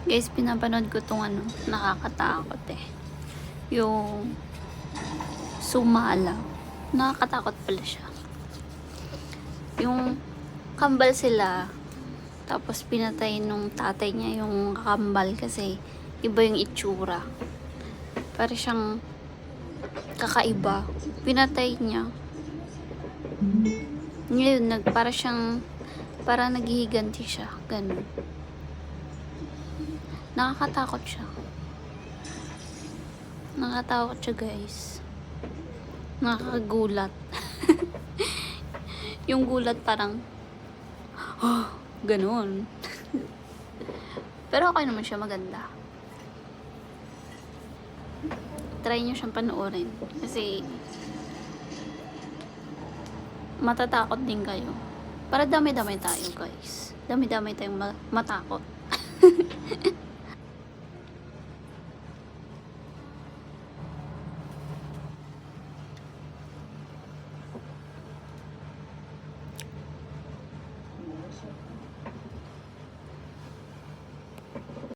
Guys, pinapanood ko tong ano, nakakatakot eh. Yung sumala. Nakakatakot pala siya. Yung kambal sila, tapos pinatay nung tatay niya yung kambal kasi iba yung itsura. Para siyang kakaiba. Pinatay niya. Ngayon, para naghihiganti siya. Ganun. Nakakatakot siya. Nakakatakot siya, guys. Nakakagulat. Yung gulat parang, oh, ganun. Pero okay naman siya, maganda. Try nyo siyang panoorin. Kasi, matatakot din kayo. Para dami-dami tayo, guys. Dami-dami tayong matakot.